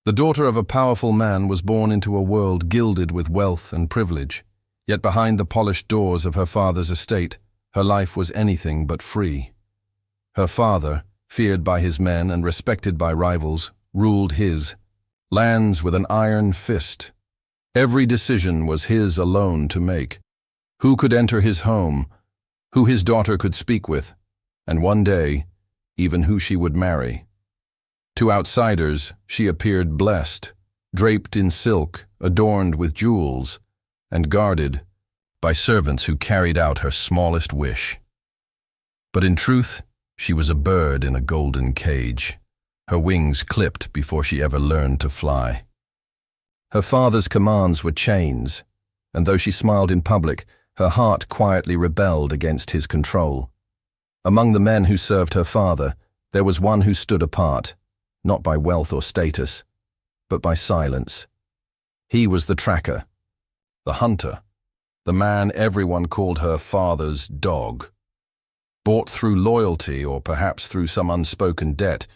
The daughter of a powerful man was born into a world gilded with wealth and privilege, yet behind the polished doors of her father's estate, her life was anything but free. Her father, feared by his men and respected by rivals, ruled his lands with an iron fist. Every decision was his alone to make. Who could enter his home, who his daughter could speak with, and one day, even who she would marry. To outsiders, she appeared blessed, draped in silk, adorned with jewels, and guarded by servants who carried out her smallest wish. But in truth, she was a bird in a golden cage, her wings clipped before she ever learned to fly. Her father's commands were chains, and though she smiled in public, her heart quietly rebelled against his control. Among the men who served her father, there was one who stood apart, not by wealth or status, but by silence. He was the tracker, the hunter, the man everyone called her father's dog. Bought through loyalty or perhaps through some unspoken debt,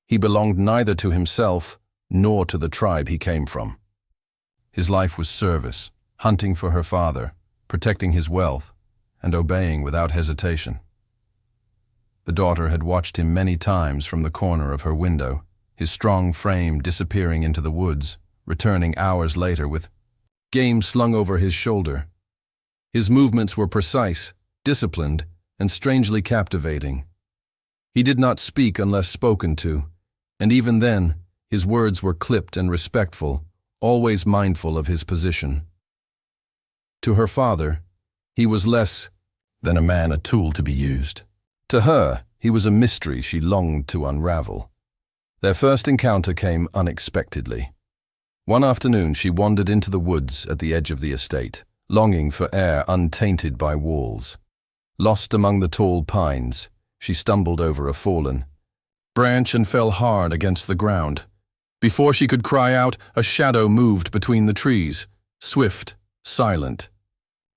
he belonged neither to himself nor to the tribe he came from. His life was service, hunting for her father, protecting his wealth, and obeying without hesitation. The daughter had watched him many times from the corner of her window, his strong frame disappearing into the woods, returning hours later with game slung over his shoulder. His movements were precise, disciplined, and strangely captivating. He did not speak unless spoken to, and even then, his words were clipped and respectful, always mindful of his position. To her father, he was less than a man, a tool to be used. To her, he was a mystery she longed to unravel. Their first encounter came unexpectedly. One afternoon she wandered into the woods at the edge of the estate, longing for air untainted by walls. Lost among the tall pines, she stumbled over a fallen branch and fell hard against the ground. Before she could cry out, a shadow moved between the trees, swift, silent.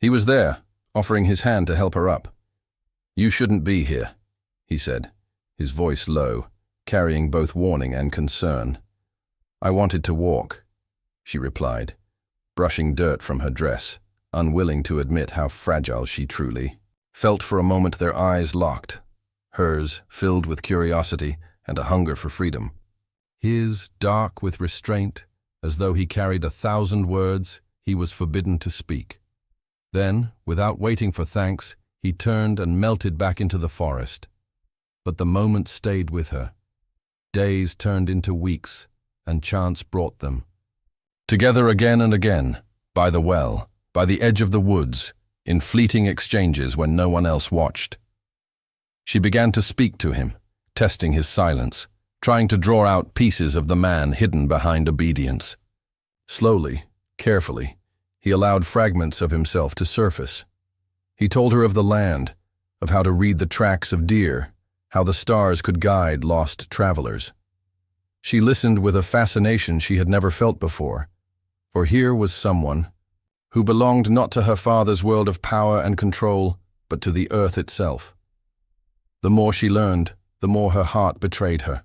He was there, offering his hand to help her up. "You shouldn't be here," he said, his voice low, carrying both warning and concern. "I wanted to walk," she replied, brushing dirt from her dress, unwilling to admit how fragile she truly felt. For a moment their eyes locked, hers filled with curiosity and a hunger for freedom. His dark with restraint, as though he carried 1,000 words he was forbidden to speak. Then, without waiting for thanks, he turned and melted back into the forest. But the moment stayed with her. Days turned into weeks, and chance brought them together again and again, by the well, by the edge of the woods, in fleeting exchanges when no one else watched. She began to speak to him, testing his silence, trying to draw out pieces of the man hidden behind obedience. Slowly, carefully, he allowed fragments of himself to surface. He told her of the land, of how to read the tracks of deer, how the stars could guide lost travelers. She listened with a fascination she had never felt before, for here was someone who belonged not to her father's world of power and control, but to the earth itself. The more she learned, the more her heart betrayed her.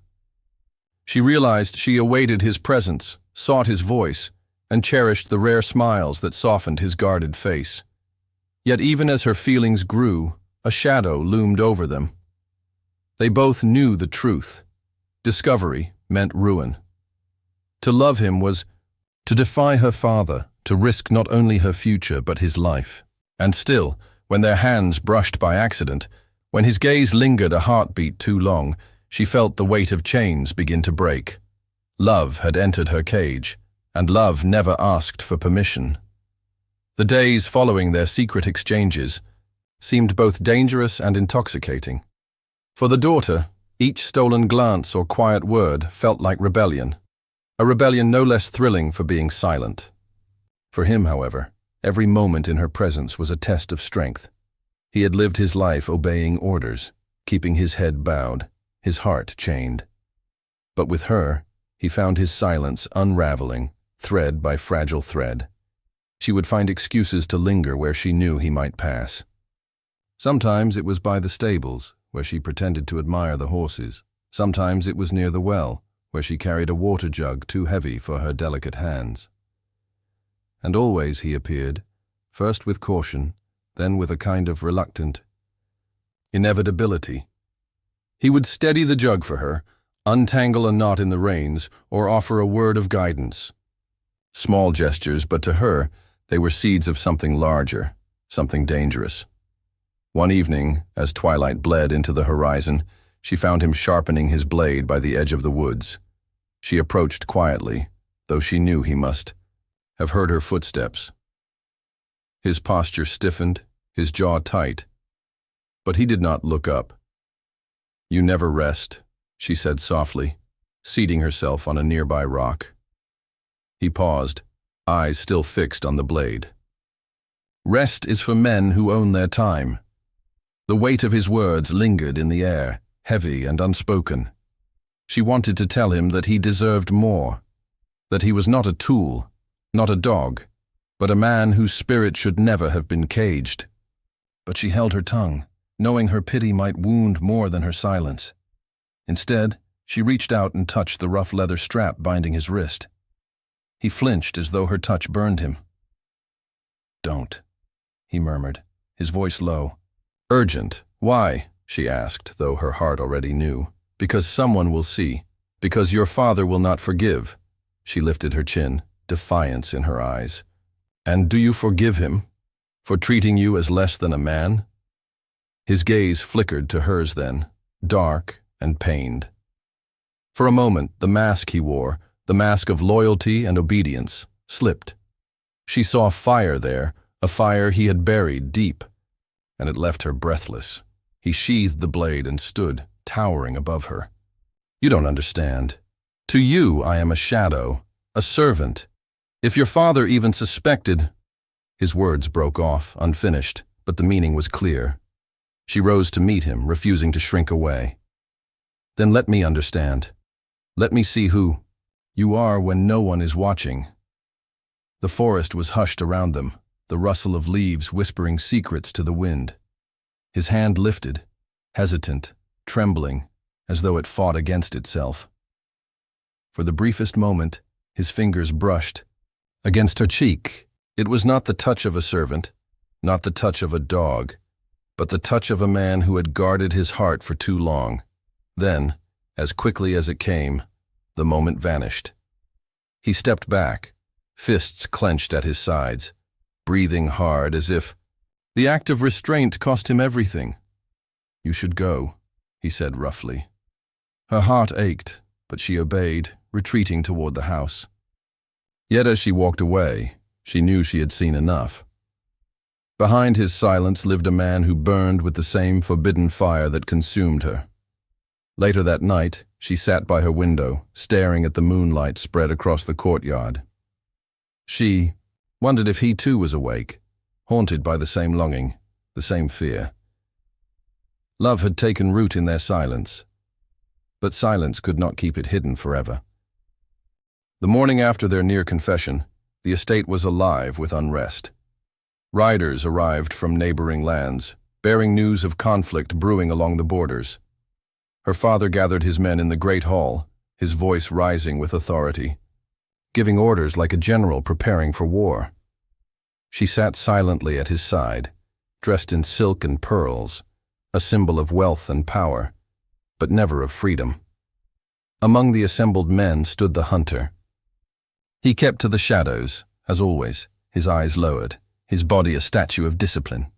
She realized she awaited his presence, sought his voice, and cherished the rare smiles that softened his guarded face. Yet even as her feelings grew, a shadow loomed over them. They both knew the truth. Discovery meant ruin. To love him was to defy her father, to risk not only her future but his life. And still, when their hands brushed by accident, when his gaze lingered a heartbeat too long, she felt the weight of chains begin to break. Love had entered her cage, and love never asked for permission. The days following their secret exchanges seemed both dangerous and intoxicating. For the daughter, each stolen glance or quiet word felt like rebellion, a rebellion no less thrilling for being silent. For him, however, every moment in her presence was a test of strength. He had lived his life obeying orders, keeping his head bowed, his heart chained. But with her, he found his silence unraveling, thread by fragile thread. She would find excuses to linger where she knew he might pass. Sometimes it was by the stables, where she pretended to admire the horses. Sometimes it was near the well, where she carried a water jug too heavy for her delicate hands. And always he appeared, first with caution, then with a kind of reluctant inevitability. He would steady the jug for her, untangle a knot in the reins, or offer a word of guidance. Small gestures, but to her, they were seeds of something larger, something dangerous. One evening, as twilight bled into the horizon, she found him sharpening his blade by the edge of the woods. She approached quietly, though she knew he must have heard her footsteps. His posture stiffened, his jaw tight, but he did not look up. "You never rest," she said softly, seating herself on a nearby rock. He paused, eyes still fixed on the blade. "Rest is for men who own their time." The weight of his words lingered in the air, heavy and unspoken. She wanted to tell him that he deserved more, that he was not a tool, not a dog, but a man whose spirit should never have been caged. But she held her tongue, knowing her pity might wound more than her silence. Instead, she reached out and touched the rough leather strap binding his wrist. He flinched as though her touch burned him. "Don't," he murmured, his voice low. "Urgent. Why?" she asked, though her heart already knew. "Because someone will see. Because your father will not forgive." She lifted her chin, defiance in her eyes. "And do you forgive him? For treating you as less than a man?" His gaze flickered to hers then, dark and pained. For a moment, the mask he wore, the mask of loyalty and obedience, slipped. She saw fire there, a fire he had buried deep, and it left her breathless. He sheathed the blade and stood, towering above her. "You don't understand. To you I am a shadow, a servant. If your father even suspected—" His words broke off, unfinished, but the meaning was clear. She rose to meet him, refusing to shrink away. "Then let me understand. Let me see who you are when no one is watching." The forest was hushed around them, the rustle of leaves whispering secrets to the wind. His hand lifted, hesitant, trembling, as though it fought against itself. For the briefest moment, his fingers brushed against her cheek. It was not the touch of a servant, not the touch of a dog, but the touch of a man who had guarded his heart for too long. Then, as quickly as it came, the moment vanished. He stepped back, fists clenched at his sides, breathing hard as if the act of restraint cost him everything. "You should go," he said roughly. Her heart ached, but she obeyed, retreating toward the house. Yet as she walked away, she knew she had seen enough. Behind his silence lived a man who burned with the same forbidden fire that consumed her. Later that night, she sat by her window, staring at the moonlight spread across the courtyard. She wondered if he too was awake, haunted by the same longing, the same fear. Love had taken root in their silence, but silence could not keep it hidden forever. The morning after their near confession, the estate was alive with unrest. Riders arrived from neighboring lands, bearing news of conflict brewing along the borders. Her father gathered his men in the great hall, his voice rising with authority, giving orders like a general preparing for war. She sat silently at his side, dressed in silk and pearls, a symbol of wealth and power, but never of freedom. Among the assembled men stood the hunter. He kept to the shadows, as always, his eyes lowered, his body a statue of discipline.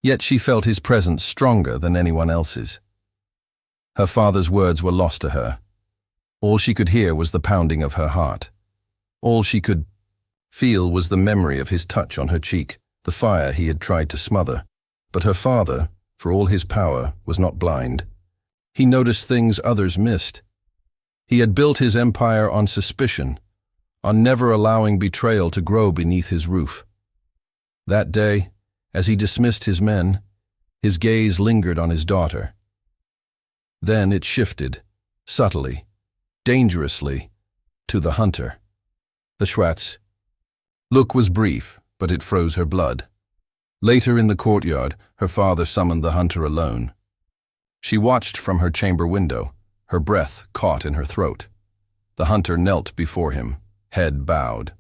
Yet she felt his presence stronger than anyone else's. Her father's words were lost to her. All she could hear was the pounding of her heart. All she could feel was the memory of his touch on her cheek, the fire he had tried to smother. But her father, for all his power, was not blind. He noticed things others missed. He had built his empire on suspicion, on never allowing betrayal to grow beneath his roof. That day, as he dismissed his men, his gaze lingered on his daughter. Then it shifted, subtly, dangerously, to the hunter. The Schwartz. Look was brief, but it froze her blood. Later in the courtyard, her father summoned the hunter alone. She watched from her chamber window, her breath caught in her throat. The hunter knelt before him, head bowed.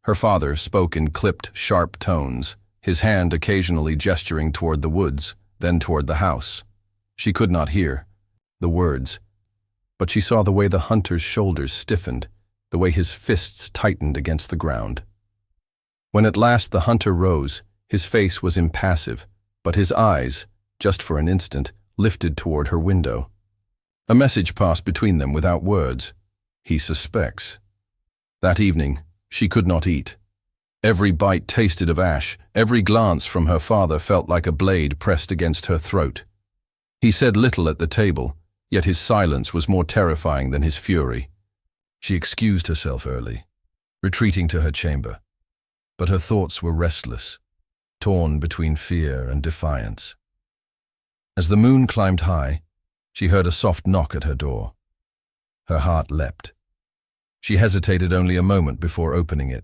Her father spoke in clipped, sharp tones, his hand occasionally gesturing toward the woods, then toward the house. She could not hear the words, but she saw the way the hunter's shoulders stiffened, the way his fists tightened against the ground. When at last the hunter rose, his face was impassive, but his eyes, just for an instant, lifted toward her window. A message passed between them without words. He suspects. That evening, she could not eat. Every bite tasted of ash, every glance from her father felt like a blade pressed against her throat. He said little at the table, yet his silence was more terrifying than his fury. She excused herself early, retreating to her chamber. But her thoughts were restless, torn between fear and defiance. As the moon climbed high, she heard a soft knock at her door. Her heart leapt. She hesitated only a moment before opening it.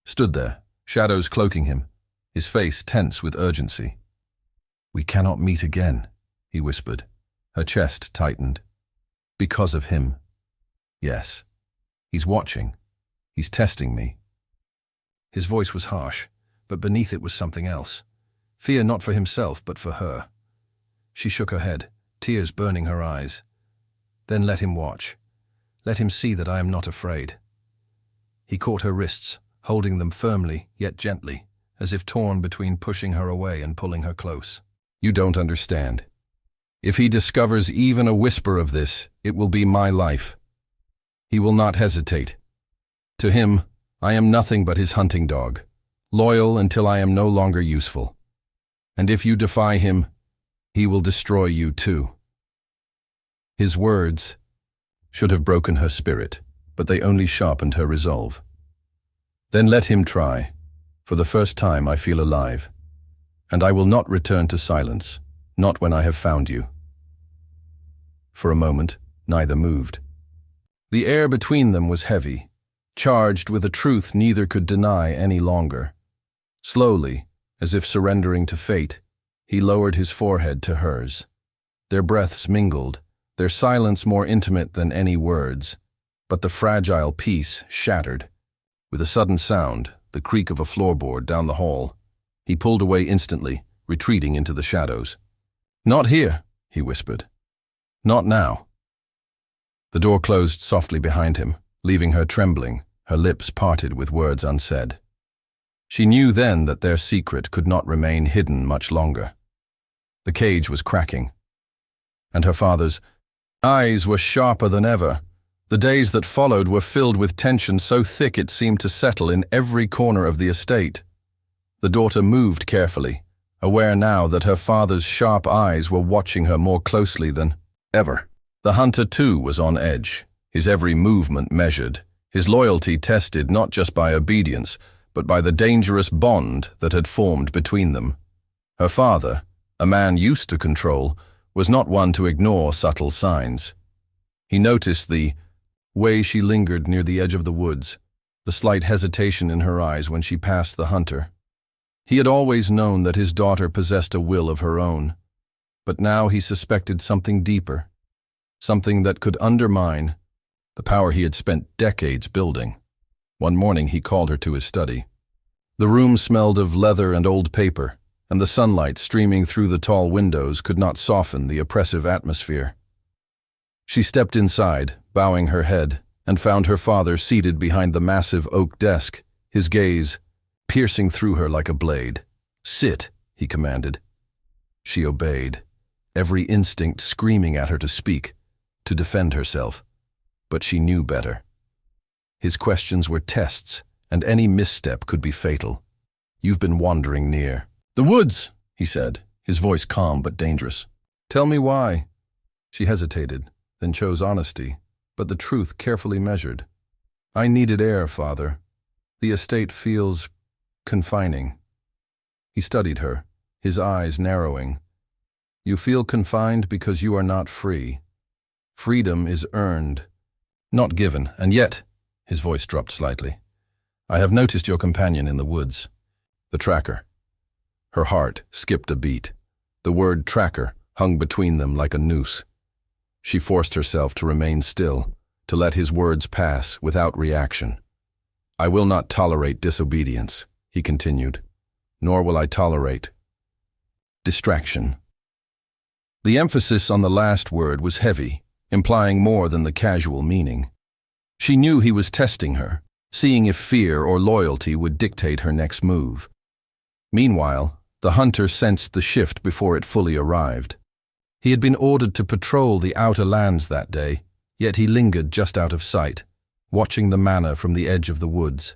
Stood there, shadows cloaking him, his face tense with urgency. "We cannot meet again," he whispered. Her chest tightened. "Because of him. Yes. He's watching. He's testing me." His voice was harsh, but beneath it was something else. Fear not for himself, but for her. She shook her head, tears burning her eyes. "Then let him watch. Let him see that I am not afraid." He caught her wrists, holding them firmly, yet gently, as if torn between pushing her away and pulling her close. "You don't understand. If he discovers even a whisper of this, it will be my life. He will not hesitate. To him, I am nothing but his hunting dog, loyal until I am no longer useful. And if you defy him, he will destroy you too." His words should have broken her spirit, but they only sharpened her resolve. "Then let him try. For the first time I feel alive. And I will not return to silence, not when I have found you." For a moment, neither moved. The air between them was heavy, charged with a truth neither could deny any longer. Slowly, as if surrendering to fate, he lowered his forehead to hers. Their breaths mingled, their silence more intimate than any words, but the fragile peace shattered. With a sudden sound, the creak of a floorboard down the hall, he pulled away instantly, retreating into the shadows. "Not here," he whispered. "Not now." The door closed softly behind him, leaving her trembling, her lips parted with words unsaid. She knew then that their secret could not remain hidden much longer. The cage was cracking, and her father's eyes were sharper than ever. The days that followed were filled with tension so thick it seemed to settle in every corner of the estate. The daughter moved carefully, aware now that her father's sharp eyes were watching her more closely than ever. The hunter too was on edge, his every movement measured, his loyalty tested not just by obedience, but by the dangerous bond that had formed between them. Her father, a man used to control, was not one to ignore subtle signs. He noticed the way she lingered near the edge of the woods, the slight hesitation in her eyes when she passed the hunter. He had always known that his daughter possessed a will of her own, but now he suspected something deeper, something that could undermine the power he had spent decades building. One morning he called her to his study. The room smelled of leather and old paper, and the sunlight streaming through the tall windows could not soften the oppressive atmosphere. She stepped inside, bowing her head, and found her father seated behind the massive oak desk, his gaze piercing through her like a blade. "Sit," he commanded. She obeyed, every instinct screaming at her to speak, to defend herself. But she knew better. His questions were tests, and any misstep could be fatal. "You've been wandering near." "The woods," he said, his voice calm but dangerous. "Tell me why." She hesitated, then chose honesty, but the truth carefully measured. "I needed air, Father. The estate feels confining." He studied her, his eyes narrowing. "You feel confined because you are not free. Freedom is earned, not given, and yet," his voice dropped slightly, "I have noticed your companion in the woods. The tracker." Her heart skipped a beat. The word tracker hung between them like a noose. She forced herself to remain still, to let his words pass without reaction. "I will not tolerate disobedience," he continued, "nor will I tolerate distraction." The emphasis on the last word was heavy, implying more than the casual meaning. She knew he was testing her, seeing if fear or loyalty would dictate her next move. Meanwhile, the hunter sensed the shift before it fully arrived. He had been ordered to patrol the outer lands that day, yet he lingered just out of sight, watching the manor from the edge of the woods.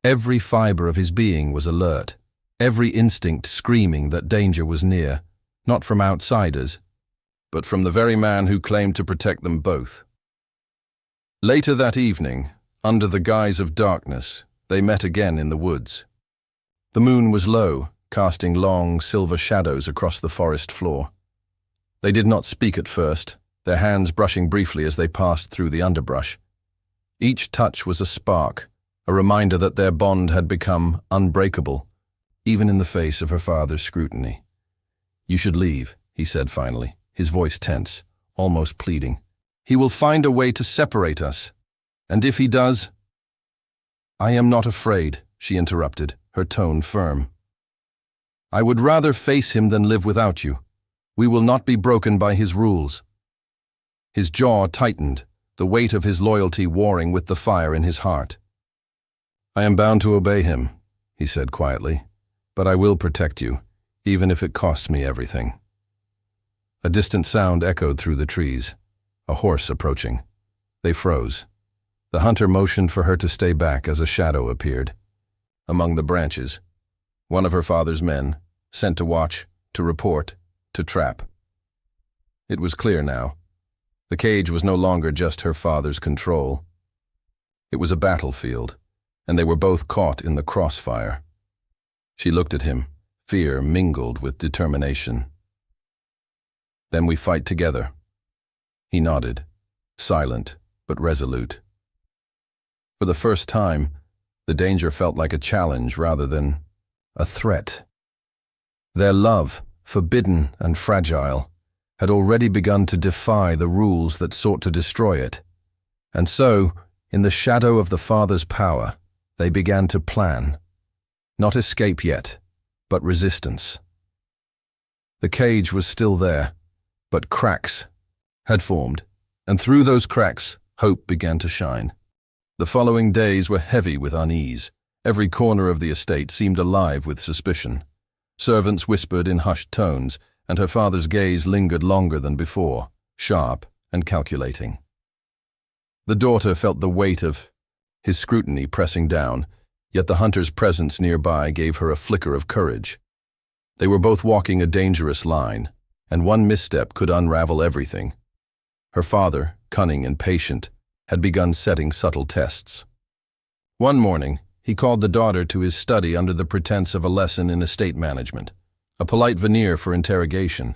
Every fiber of his being was alert, every instinct screaming that danger was near, not from outsiders, but from the very man who claimed to protect them both. Later that evening, under the guise of darkness, they met again in the woods. The moon was low, casting long, silver shadows across the forest floor. They did not speak at first, their hands brushing briefly as they passed through the underbrush. Each touch was a spark, a reminder that their bond had become unbreakable, even in the face of her father's scrutiny. "You should leave," he said finally, his voice tense, almost pleading. "He will find a way to separate us. And if he does—" "I am not afraid," she interrupted, her tone firm. "I would rather face him than live without you. We will not be broken by his rules." His jaw tightened, the weight of his loyalty warring with the fire in his heart. "I am bound to obey him," he said quietly, "but I will protect you, even if it costs me everything." A distant sound echoed through the trees, a horse approaching. They froze. The hunter motioned for her to stay back as a shadow appeared. Among the branches, one of her father's men, sent to watch, to report, to trap. It was clear now. The cage was no longer just her father's control. It was a battlefield, and they were both caught in the crossfire. She looked at him, fear mingled with determination. "Then we fight together." He nodded, silent but resolute. For the first time, the danger felt like a challenge rather than a threat. Their love, forbidden and fragile, had already begun to defy the rules that sought to destroy it. And so, in the shadow of the father's power, they began to plan. Not escape yet, but resistance. The cage was still there, but cracks had formed, and through those cracks, hope began to shine. The following days were heavy with unease. Every corner of the estate seemed alive with suspicion. Servants whispered in hushed tones, and her father's gaze lingered longer than before, sharp and calculating. The daughter felt the weight of his scrutiny pressing down, yet the hunter's presence nearby gave her a flicker of courage. They were both walking a dangerous line, and one misstep could unravel everything. Her father, cunning and patient, had begun setting subtle tests. One morning, he called the daughter to his study under the pretense of a lesson in estate management, a polite veneer for interrogation.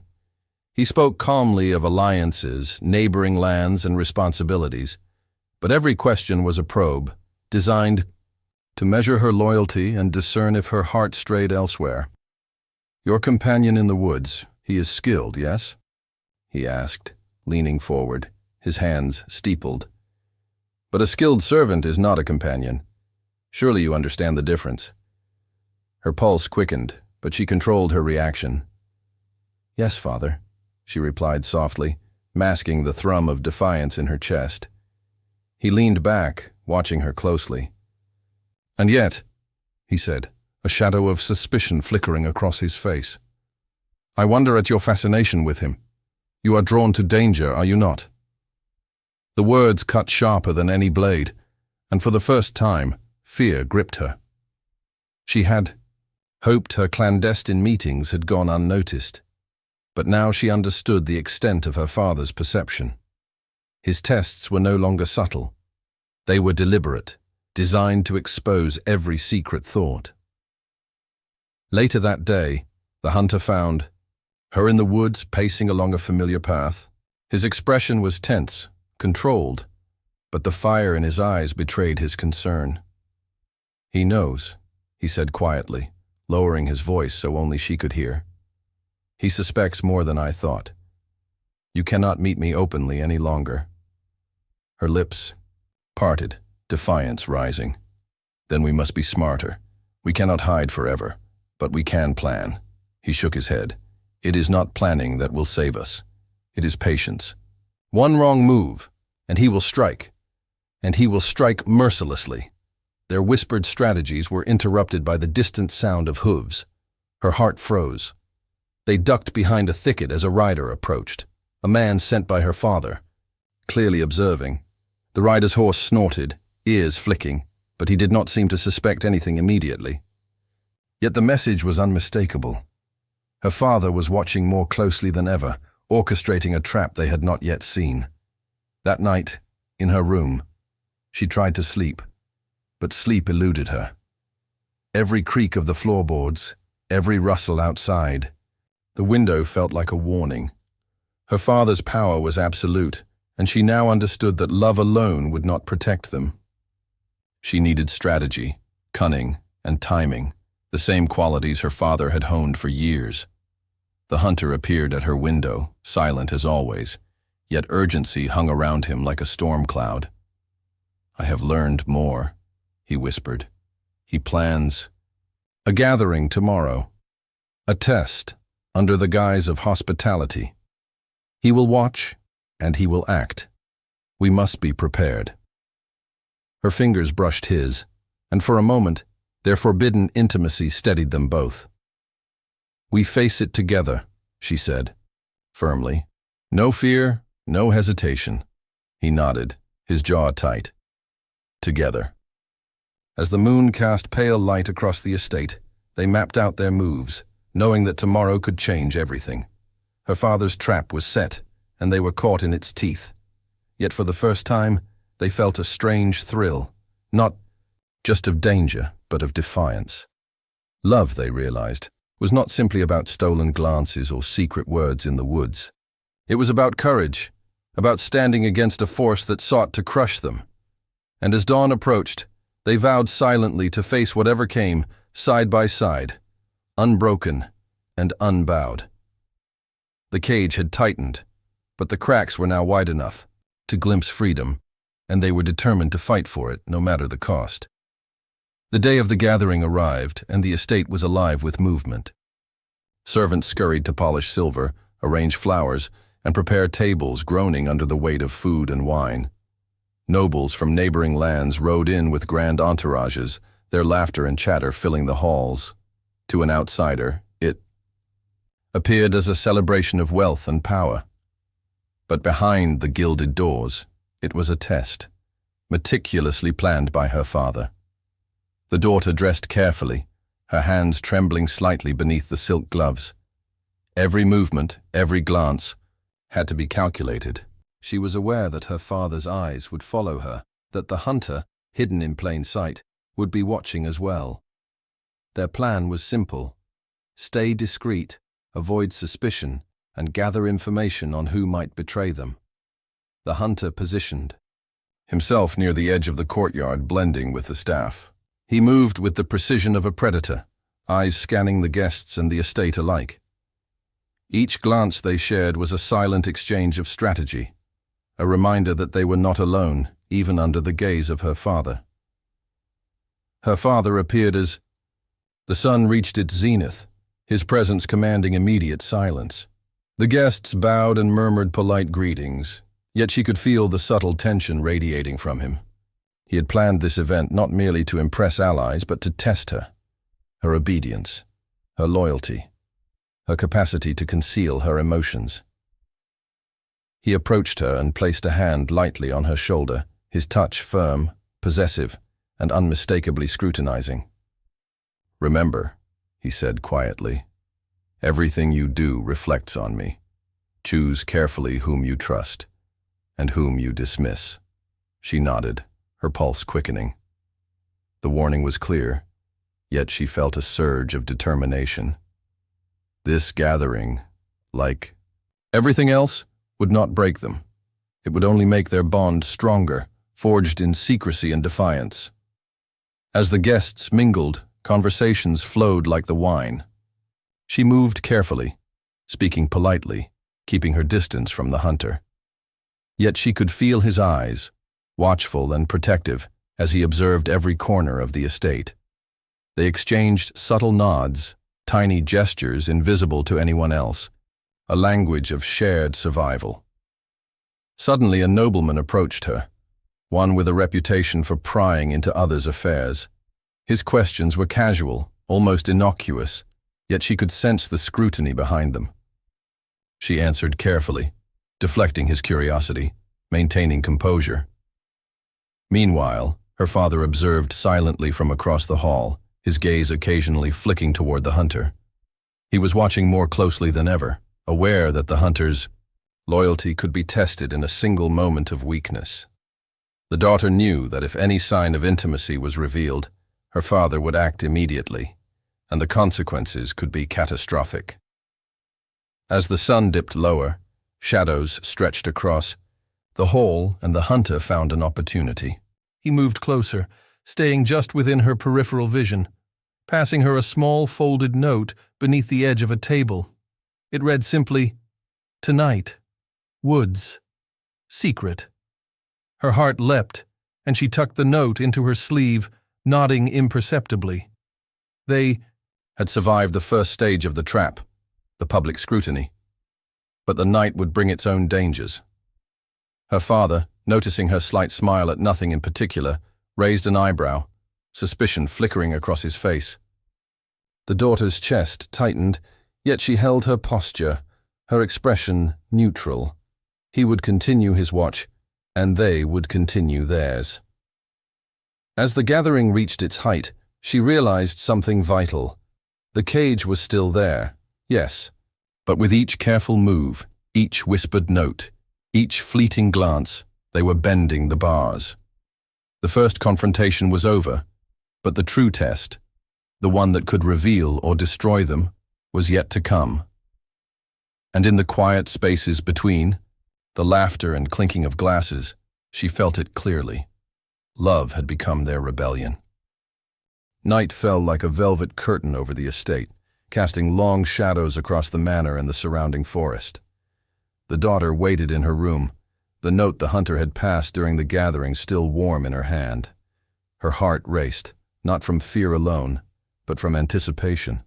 He spoke calmly of alliances, neighboring lands, and responsibilities, but every question was a probe, designed to measure her loyalty and discern if her heart strayed elsewhere. "Your companion in the woods, he is skilled, yes?" he asked, leaning forward, his hands steepled. "But a skilled servant is not a companion. Surely you understand the difference." Her pulse quickened, but she controlled her reaction. "Yes, father," she replied softly, masking the thrum of defiance in her chest. He leaned back, watching her closely. "And yet," he said, a shadow of suspicion flickering across his face, "I wonder at your fascination with him. You are drawn to danger, are you not?" The words cut sharper than any blade, and for the first time, fear gripped her. She had hoped her clandestine meetings had gone unnoticed, but now she understood the extent of her father's perception. His tests were no longer subtle. They were deliberate, designed to expose every secret thought. Later that day, the hunter found her in the woods pacing along a familiar path. His expression was tense, controlled, but the fire in his eyes betrayed his concern. "He knows," he said quietly, lowering his voice so only she could hear. "He suspects more than I thought." You cannot meet me openly any longer." Her lips parted, defiance rising. "Then we must be smarter. We cannot hide forever, but we can plan." He shook his head. "It is not planning that will save us. It is patience. One wrong move, and he will strike. And he will strike mercilessly." Their whispered strategies were interrupted by the distant sound of hooves. Her heart froze. They ducked behind a thicket as a rider approached, a man sent by her father, clearly observing. The rider's horse snorted, ears flicking, but he did not seem to suspect anything immediately. Yet the message was unmistakable. Her father was watching more closely than ever, orchestrating a trap they had not yet seen. That night, in her room, she tried to sleep, but sleep eluded her. Every creak of the floorboards, every rustle outside, the window felt like a warning. Her father's power was absolute, and she now understood that love alone would not protect them. She needed strategy, cunning, and timing, the same qualities her father had honed for years. The hunter appeared at her window, silent as always, yet urgency hung around him like a storm cloud. "I have learned more," he whispered. "He plans a gathering tomorrow, a test under the guise of hospitality. He will watch, and he will act. We must be prepared." Her fingers brushed his, and for a moment, their forbidden intimacy steadied them both. "We face it together," she said, firmly. "No fear, no hesitation." He nodded, his jaw tight. "Together." As the moon cast pale light across the estate, they mapped out their moves, knowing that tomorrow could change everything. Her father's trap was set, and they were caught in its teeth. Yet for the first time, they felt a strange thrill, not just of danger, but of defiance. Love, they realized, was not simply about stolen glances or secret words in the woods. It was about courage, about standing against a force that sought to crush them. And as dawn approached, they vowed silently to face whatever came, side by side, unbroken and unbowed. The cage had tightened, but the cracks were now wide enough to glimpse freedom, and they were determined to fight for it, no matter the cost. The day of the gathering arrived, and the estate was alive with movement. Servants scurried to polish silver, arrange flowers, and prepare tables groaning under the weight of food and wine. Nobles from neighboring lands rode in with grand entourages, their laughter and chatter filling the halls. To an outsider, it appeared as a celebration of wealth and power. But behind the gilded doors, it was a test, meticulously planned by her father. The daughter dressed carefully, her hands trembling slightly beneath the silk gloves. Every movement, every glance, had to be calculated. She was aware that her father's eyes would follow her, that the hunter, hidden in plain sight, would be watching as well. Their plan was simple: stay discreet, avoid suspicion, and gather information on who might betray them. The hunter positioned himself near the edge of the courtyard, blending with the staff. He moved with the precision of a predator, eyes scanning the guests and the estate alike. Each glance they shared was a silent exchange of strategy, a reminder that they were not alone, even under the gaze of her father. Her father appeared as the sun reached its zenith, his presence commanding immediate silence. The guests bowed and murmured polite greetings, yet she could feel the subtle tension radiating from him. He had planned this event not merely to impress allies, but to test her obedience, her loyalty, her capacity to conceal her emotions. He approached her and placed a hand lightly on her shoulder, his touch firm, possessive, and unmistakably scrutinizing. "Remember," he said quietly, "everything you do reflects on me. Choose carefully whom you trust, and whom you dismiss." She nodded, her pulse quickening. The warning was clear, yet she felt a surge of determination. This gathering, like everything else, would not break them. It would only make their bond stronger, forged in secrecy and defiance. As the guests mingled, conversations flowed like the wine. She moved carefully, speaking politely, keeping her distance from the hunter. Yet she could feel his eyes, watchful and protective, as he observed every corner of the estate. They exchanged subtle nods, tiny gestures invisible to anyone else, a language of shared survival. Suddenly a nobleman approached her, one with a reputation for prying into others' affairs. His questions were casual, almost innocuous, yet she could sense the scrutiny behind them. She answered carefully, deflecting his curiosity, maintaining composure. Meanwhile, her father observed silently from across the hall, his gaze occasionally flicking toward the hunter. He was watching more closely than ever, aware that the hunter's loyalty could be tested in a single moment of weakness. The daughter knew that if any sign of intimacy was revealed, her father would act immediately, and the consequences could be catastrophic. As the sun dipped lower, shadows stretched across the hall, and the hunter found an opportunity. He moved closer, staying just within her peripheral vision, passing her a small folded note beneath the edge of a table. It read simply, "Tonight, Woods, secret." Her heart leapt, and she tucked the note into her sleeve, nodding imperceptibly. They had survived the first stage of the trap, the public scrutiny. But the night would bring its own dangers. Her father, noticing her slight smile at nothing in particular, raised an eyebrow, suspicion flickering across his face. The daughter's chest tightened, yet she held her posture, her expression neutral. He would continue his watch, and they would continue theirs. As the gathering reached its height, she realized something vital. The cage was still there, yes, but with each careful move, each whispered note, each fleeting glance, they were bending the bars. The first confrontation was over, but the true test, the one that could reveal or destroy them, was yet to come. And in the quiet spaces between, the laughter and clinking of glasses, she felt it clearly. Love had become their rebellion. Night fell like a velvet curtain over the estate, casting long shadows across the manor and the surrounding forest. The daughter waited in her room, the note the hunter had passed during the gathering still warm in her hand. Her heart raced, not from fear alone, but from anticipation.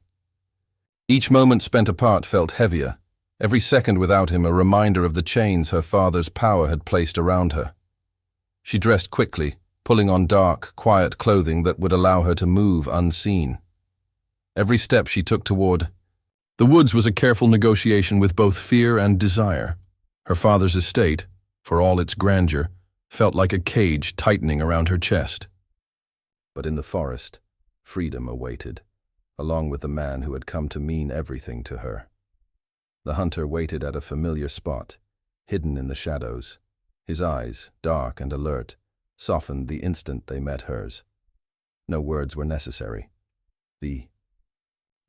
Each moment spent apart felt heavier, every second without him a reminder of the chains her father's power had placed around her. She dressed quickly, pulling on dark, quiet clothing that would allow her to move unseen. Every step she took toward the woods was a careful negotiation with both fear and desire. Her father's estate, for all its grandeur, felt like a cage tightening around her chest. But in the forest, freedom awaited, along with the man who had come to mean everything to her. The hunter waited at a familiar spot, hidden in the shadows. His eyes, dark and alert, softened the instant they met hers. No words were necessary. The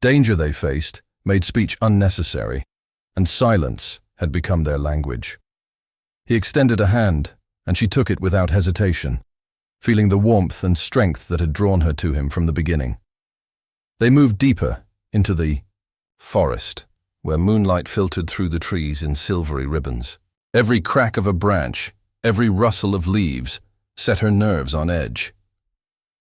danger they faced made speech unnecessary, and silence had become their language. He extended a hand, and she took it without hesitation, feeling the warmth and strength that had drawn her to him from the beginning. They moved deeper into the forest, where moonlight filtered through the trees in silvery ribbons. Every crack of a branch, every rustle of leaves, set her nerves on edge.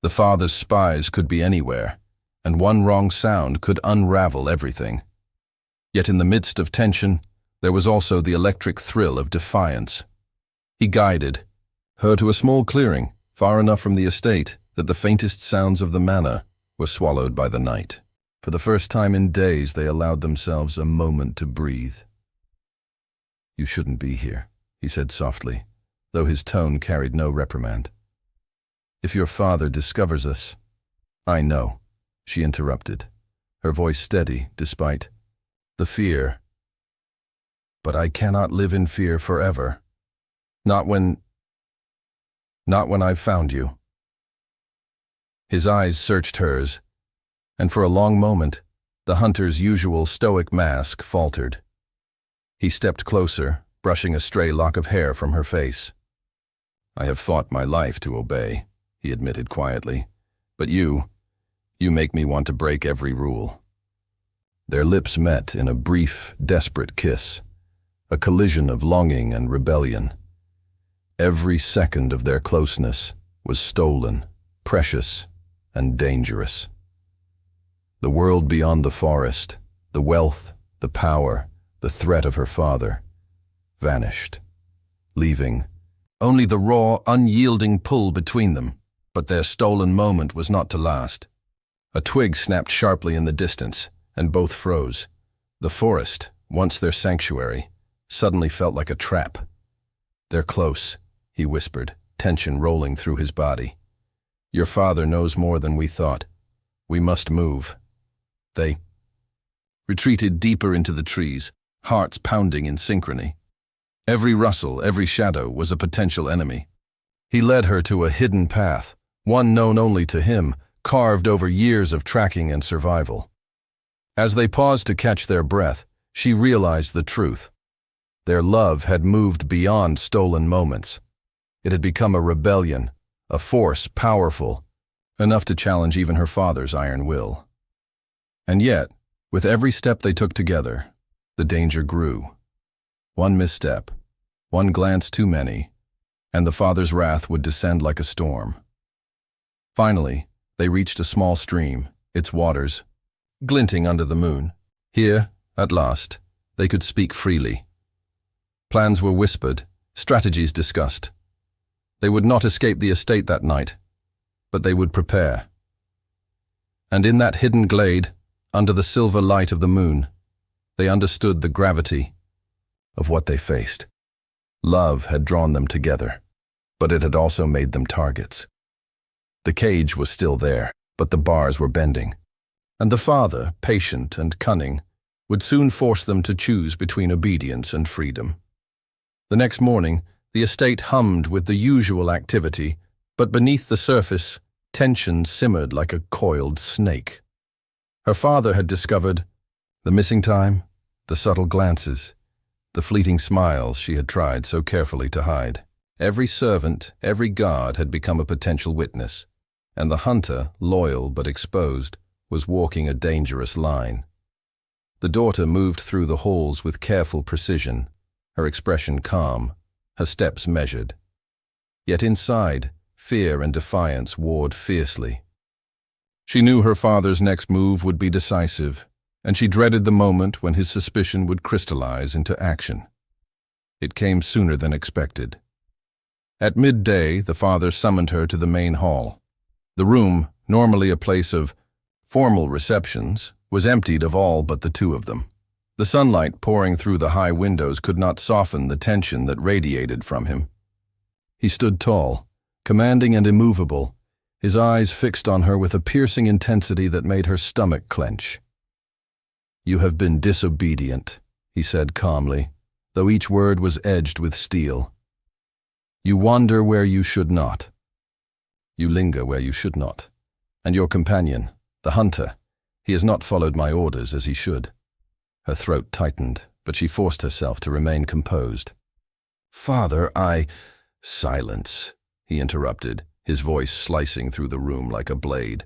The father's spies could be anywhere, and one wrong sound could unravel everything. Yet in the midst of tension, there was also the electric thrill of defiance. He guided her to a small clearing, far enough from the estate that the faintest sounds of the manor were swallowed by the night. For the first time in days, they allowed themselves a moment to breathe. "You shouldn't be here," he said softly, though his tone carried no reprimand. "If your father discovers us—" "I know," she interrupted, her voice steady despite the fear. "But I cannot live in fear forever. Not when I've found you." His eyes searched hers, and for a long moment, the hunter's usual stoic mask faltered. He stepped closer, brushing a stray lock of hair from her face. "I have fought my life to obey," he admitted quietly, "but you make me want to break every rule." Their lips met in a brief, desperate kiss, a collision of longing and rebellion. Every second of their closeness was stolen, precious, and dangerous. The world beyond the forest, the wealth, the power, the threat of her father, vanished, leaving only the raw, unyielding pull between them. But their stolen moment was not to last. A twig snapped sharply in the distance, and both froze. The forest, once their sanctuary, suddenly felt like a trap. "They're close," he whispered, tension rolling through his body. "Your father knows more than we thought. We must move." They retreated deeper into the trees, hearts pounding in synchrony. Every rustle, every shadow was a potential enemy. He led her to a hidden path, one known only to him, carved over years of tracking and survival. As they paused to catch their breath, she realized the truth. Their love had moved beyond stolen moments. It had become a rebellion, a force powerful, enough to challenge even her father's iron will. And yet, with every step they took together, the danger grew. One misstep, one glance too many, and the father's wrath would descend like a storm. Finally, they reached a small stream, its waters glinting under the moon. Here, at last, they could speak freely. Plans were whispered, strategies discussed. They would not escape the estate that night, but they would prepare. And in that hidden glade, under the silver light of the moon, they understood the gravity of what they faced. Love had drawn them together, but it had also made them targets. The cage was still there, but the bars were bending. And the father, patient and cunning, would soon force them to choose between obedience and freedom. The next morning, the estate hummed with the usual activity, but beneath the surface, tension simmered like a coiled snake. Her father had discovered the missing time, the subtle glances, the fleeting smiles she had tried so carefully to hide. Every servant, every guard had become a potential witness, and the hunter, loyal but exposed, was walking a dangerous line. The daughter moved through the halls with careful precision, her expression calm, her steps measured. Yet inside, fear and defiance warred fiercely. She knew her father's next move would be decisive, and she dreaded the moment when his suspicion would crystallize into action. It came sooner than expected. At midday, the father summoned her to the main hall. The room, normally a place of formal receptions, was emptied of all but the two of them. The sunlight pouring through the high windows could not soften the tension that radiated from him. He stood tall, commanding and immovable, his eyes fixed on her with a piercing intensity that made her stomach clench. "You have been disobedient," he said calmly, though each word was edged with steel. "You wander where you should not. You linger where you should not. And your companion, the hunter, he has not followed my orders as he should." Her throat tightened, but she forced herself to remain composed. "Father, Silence," he interrupted, his voice slicing through the room like a blade.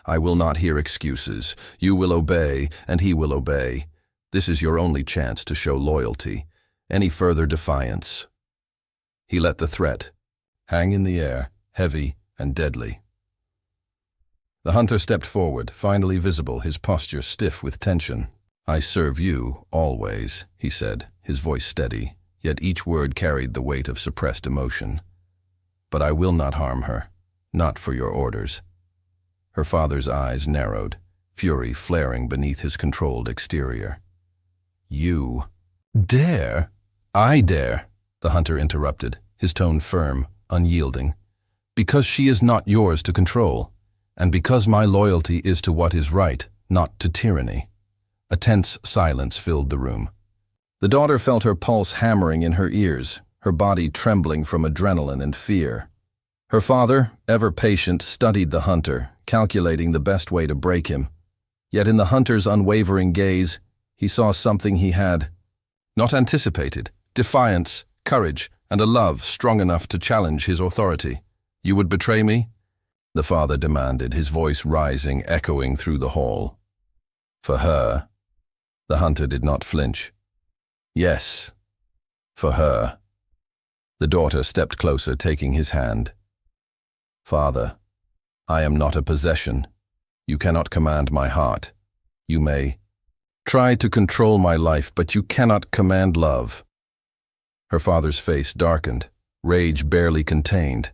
"I will not hear excuses. You will obey, and he will obey. This is your only chance to show loyalty. Any further defiance." He let the threat hang in the air, heavy and deadly. The hunter stepped forward, finally visible, his posture stiff with tension. "I serve you, always," he said, his voice steady, yet each word carried the weight of suppressed emotion. "But I will not harm her, not for your orders." Her father's eyes narrowed, fury flaring beneath his controlled exterior. "You dare?" "I dare," the hunter interrupted, his tone firm, unyielding. "Because she is not yours to control, and because my loyalty is to what is right, not to tyranny." A tense silence filled the room. The daughter felt her pulse hammering in her ears, her body trembling from adrenaline and fear. Her father, ever patient, studied the hunter, calculating the best way to break him. Yet in the hunter's unwavering gaze, he saw something he had not anticipated: defiance, courage, and a love strong enough to challenge his authority. "You would betray me?" the father demanded, his voice rising, echoing through the hall. For her, the hunter did not flinch. "Yes," For her. The daughter stepped closer, taking his hand. Father, I am not a possession. You cannot command my heart. You may try to control my life, but you cannot command love. Her father's face darkened, rage barely contained.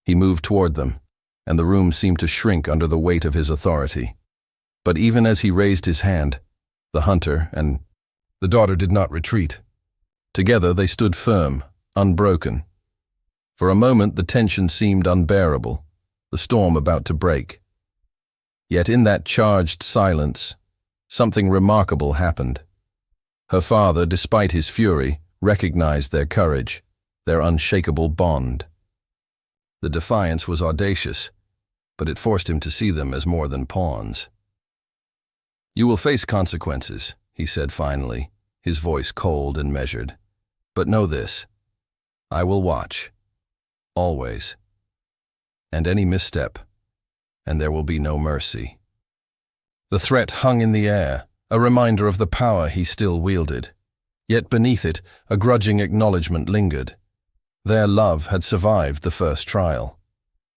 He moved toward them, and the room seemed to shrink under the weight of his authority. But even as he raised his hand, the hunter and the daughter did not retreat. Together they stood firm, unbroken. For a moment the tension seemed unbearable, the storm about to break. Yet in that charged silence, something remarkable happened. Her father, despite his fury, recognized their courage, their unshakable bond. The defiance was audacious, but it forced him to see them as more than pawns. You will face consequences, he said finally, his voice cold and measured. But know this, I will watch, always. And any misstep, and there will be no mercy. The threat hung in the air, a reminder of the power he still wielded. Yet beneath it, a grudging acknowledgement lingered. Their love had survived the first trial.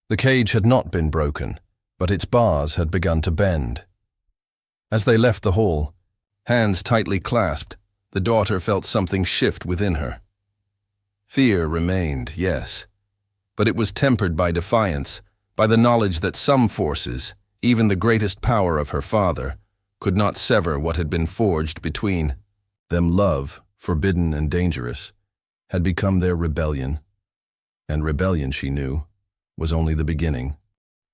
The cage had not been broken, but its bars had begun to bend. As they left the hall, hands tightly clasped, the daughter felt something shift within her. Fear remained, yes, but it was tempered by defiance, by the knowledge that some forces, even the greatest power of her father, could not sever what had been forged between them. Love, forbidden and dangerous, had become their rebellion. And rebellion, she knew, was only the beginning.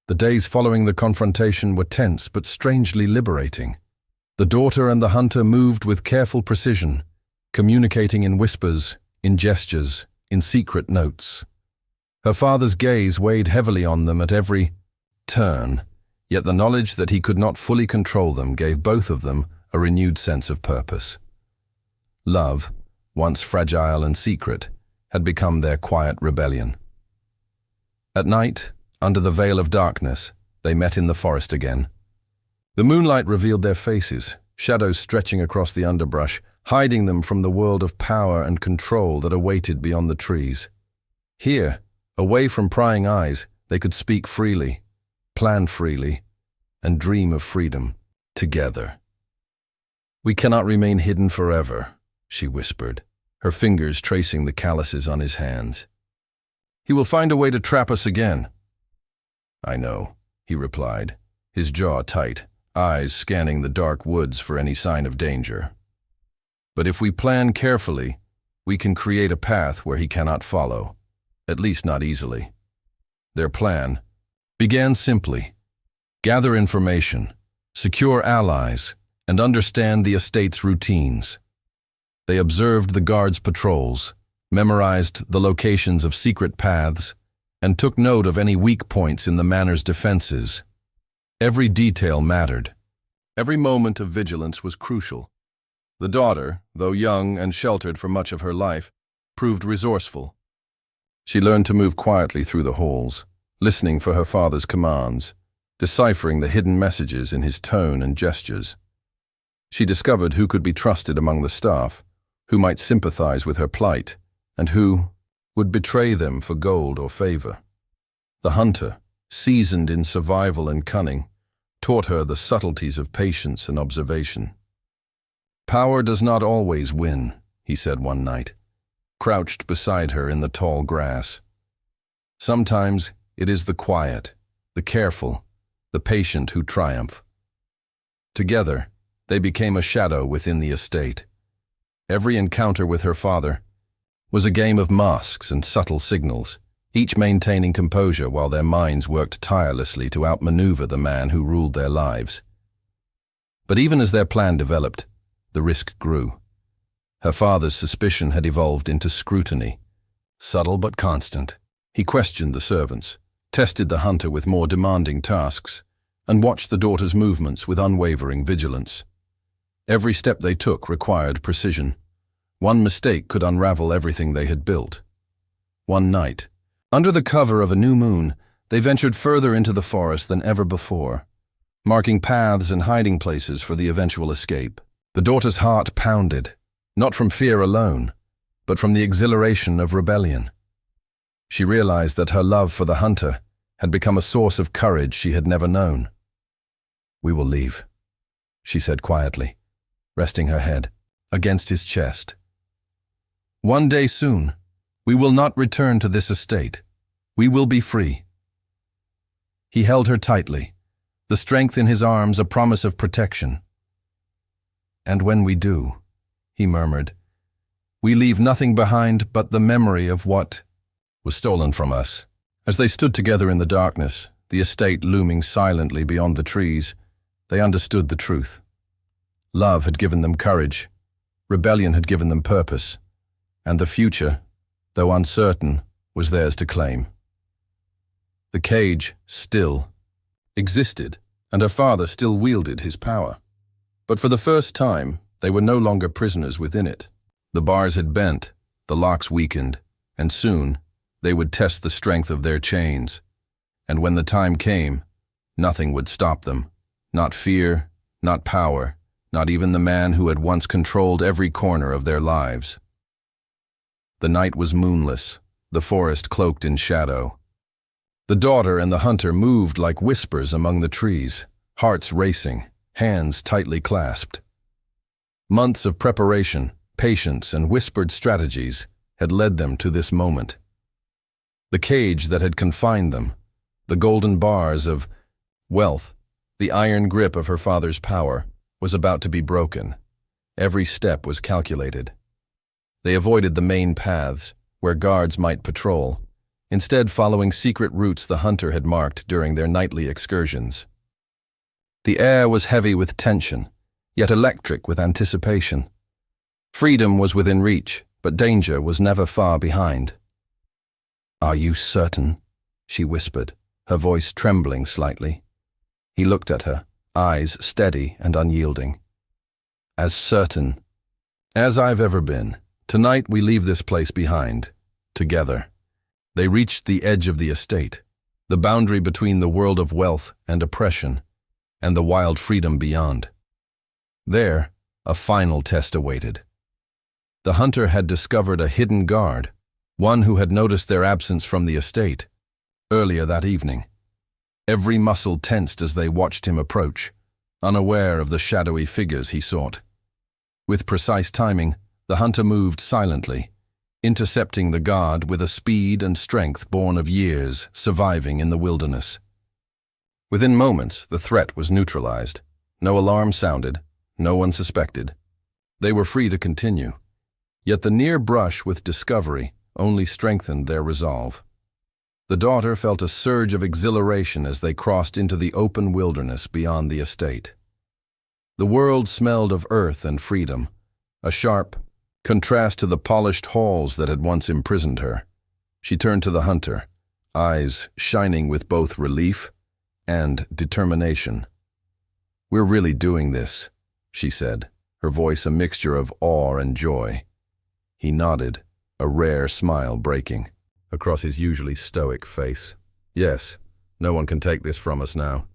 The days following the confrontation were tense but strangely liberating. The daughter and the hunter moved with careful precision, communicating in whispers, in gestures, in secret notes. Her father's gaze weighed heavily on them at every turn, yet the knowledge that he could not fully control them gave both of them a renewed sense of purpose. Love, once fragile and secret, had become their quiet rebellion. At night, under the veil of darkness, they met in the forest again. The moonlight revealed their faces, shadows stretching across the underbrush, hiding them from the world of power and control that awaited beyond the trees. Here, away from prying eyes, they could speak freely, plan freely, and dream of freedom, together. We cannot remain hidden forever, she whispered, her fingers tracing the calluses on his hands. He will find a way to trap us again. I know, he replied, his jaw tight, eyes scanning the dark woods for any sign of danger. But if we plan carefully, we can create a path where he cannot follow, at least not easily. Their plan began simply: gather information, secure allies, and understand the estate's routines. They observed the guards' patrols, memorized the locations of secret paths, and took note of any weak points in the manor's defenses. Every detail mattered. Every moment of vigilance was crucial. The daughter, though young and sheltered for much of her life, proved resourceful. She learned to move quietly through the halls, listening for her father's commands, deciphering the hidden messages in his tone and gestures. She discovered who could be trusted among the staff, who might sympathize with her plight, and who would betray them for gold or favor. The hunter, seasoned in survival and cunning, taught her the subtleties of patience and observation. Power does not always win, he said one night, crouched beside her in the tall grass. Sometimes it is the quiet, the careful, the patient who triumph. Together, they became a shadow within the estate. Every encounter with her father was a game of masks and subtle signals, each maintaining composure while their minds worked tirelessly to outmaneuver the man who ruled their lives. But even as their plan developed, the risk grew. Her father's suspicion had evolved into scrutiny, subtle but constant. He questioned the servants, tested the hunter with more demanding tasks, and watched the daughter's movements with unwavering vigilance. Every step they took required precision. One mistake could unravel everything they had built. One night, under the cover of a new moon, they ventured further into the forest than ever before, marking paths and hiding places for the eventual escape. The daughter's heart pounded, not from fear alone, but from the exhilaration of rebellion. She realized that her love for the hunter had become a source of courage she had never known. "We will leave," she said quietly, resting her head against his chest. "One day soon, we will not return to this estate. We will be free." He held her tightly, the strength in his arms a promise of protection. "And when we do," he murmured, "we leave nothing behind but the memory of what was stolen from us." As they stood together in the darkness, the estate looming silently beyond the trees, they understood the truth. Love had given them courage, rebellion had given them purpose, and the future, though uncertain, was theirs to claim. The cage still existed, and her father still wielded his power. But for the first time, they were no longer prisoners within it. The bars had bent, the locks weakened, and soon they would test the strength of their chains. And when the time came, nothing would stop them. Not fear, not power, not even the man who had once controlled every corner of their lives. The night was moonless, the forest cloaked in shadow. The daughter and the hunter moved like whispers among the trees, hearts racing, hands tightly clasped. Months of preparation, patience, and whispered strategies had led them to this moment. The cage that had confined them, the golden bars of wealth, the iron grip of her father's power, was about to be broken. Every step was calculated. They avoided the main paths, where guards might patrol, instead following secret routes the hunter had marked during their nightly excursions. The air was heavy with tension, yet electric with anticipation. Freedom was within reach, but danger was never far behind. "Are you certain?" she whispered, her voice trembling slightly. He looked at her, eyes steady and unyielding. "As certain as I've ever been. Tonight we leave this place behind, together." They reached the edge of the estate, the boundary between the world of wealth and oppression, and the wild freedom beyond. There, a final test awaited. The hunter had discovered a hidden guard, one who had noticed their absence from the estate earlier that evening. Every muscle tensed as they watched him approach, unaware of the shadowy figures he sought. With precise timing, the hunter moved silently, intercepting the guard with a speed and strength born of years surviving in the wilderness. Within moments, the threat was neutralized. No alarm sounded, no one suspected. They were free to continue. Yet the near brush with discovery only strengthened their resolve. The daughter felt a surge of exhilaration as they crossed into the open wilderness beyond the estate. The world smelled of earth and freedom, a sharp contrast to the polished halls that had once imprisoned her. She turned to the hunter, eyes shining with both relief and determination. "We're really doing this," she said, her voice a mixture of awe and joy. He nodded, a rare smile breaking across his usually stoic face. "Yes, no one can take this from us now."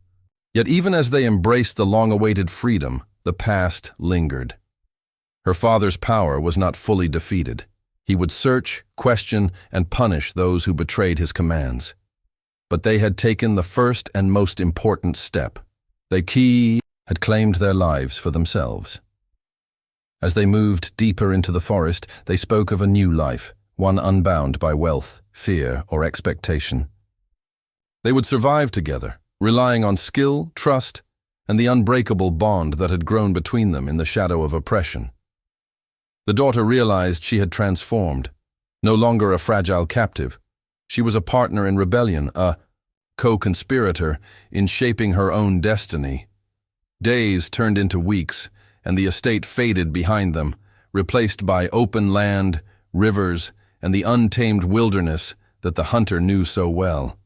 Yet even as they embraced the long-awaited freedom, the past lingered. Her father's power was not fully defeated. He would search, question, and punish those who betrayed his commands. But they had taken the first and most important step. They had claimed their lives for themselves. As they moved deeper into the forest, they spoke of a new life, one unbound by wealth, fear, or expectation. They would survive together, relying on skill, trust, and the unbreakable bond that had grown between them in the shadow of oppression. The daughter realized she had transformed. No longer a fragile captive, she was a partner in rebellion, a co-conspirator in shaping her own destiny. Days turned into weeks, and the estate faded behind them, replaced by open land, rivers, and the untamed wilderness that the hunter knew so well.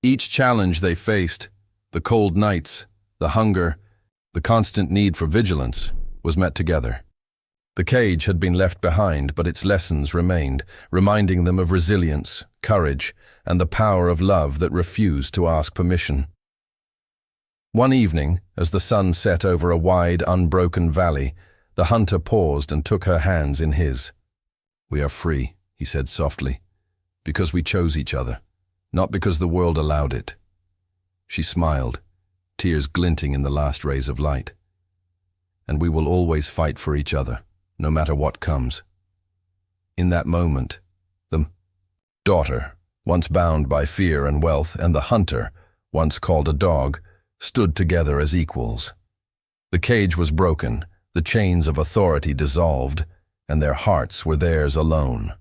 Each challenge they faced, the cold nights, the hunger, the constant need for vigilance, was met together. The cage had been left behind, but its lessons remained, reminding them of resilience, courage, and the power of love that refused to ask permission. One evening, as the sun set over a wide, unbroken valley, the hunter paused and took her hands in his. "We are free," he said softly, "because we chose each other, not because the world allowed it." She smiled, tears glinting in the last rays of light. "And we will always fight for each other, no matter what comes." In that moment, the daughter, once bound by fear and wealth, and the hunter, once called a dog, stood together as equals. The cage was broken, the chains of authority dissolved, and their hearts were theirs alone.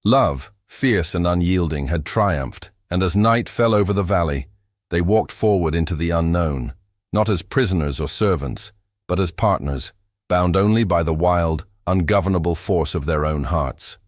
Love, fierce and unyielding, had triumphed, and as night fell over the valley, they walked forward into the unknown, not as prisoners or servants, but as partners, bound only by the wild, ungovernable force of their own hearts.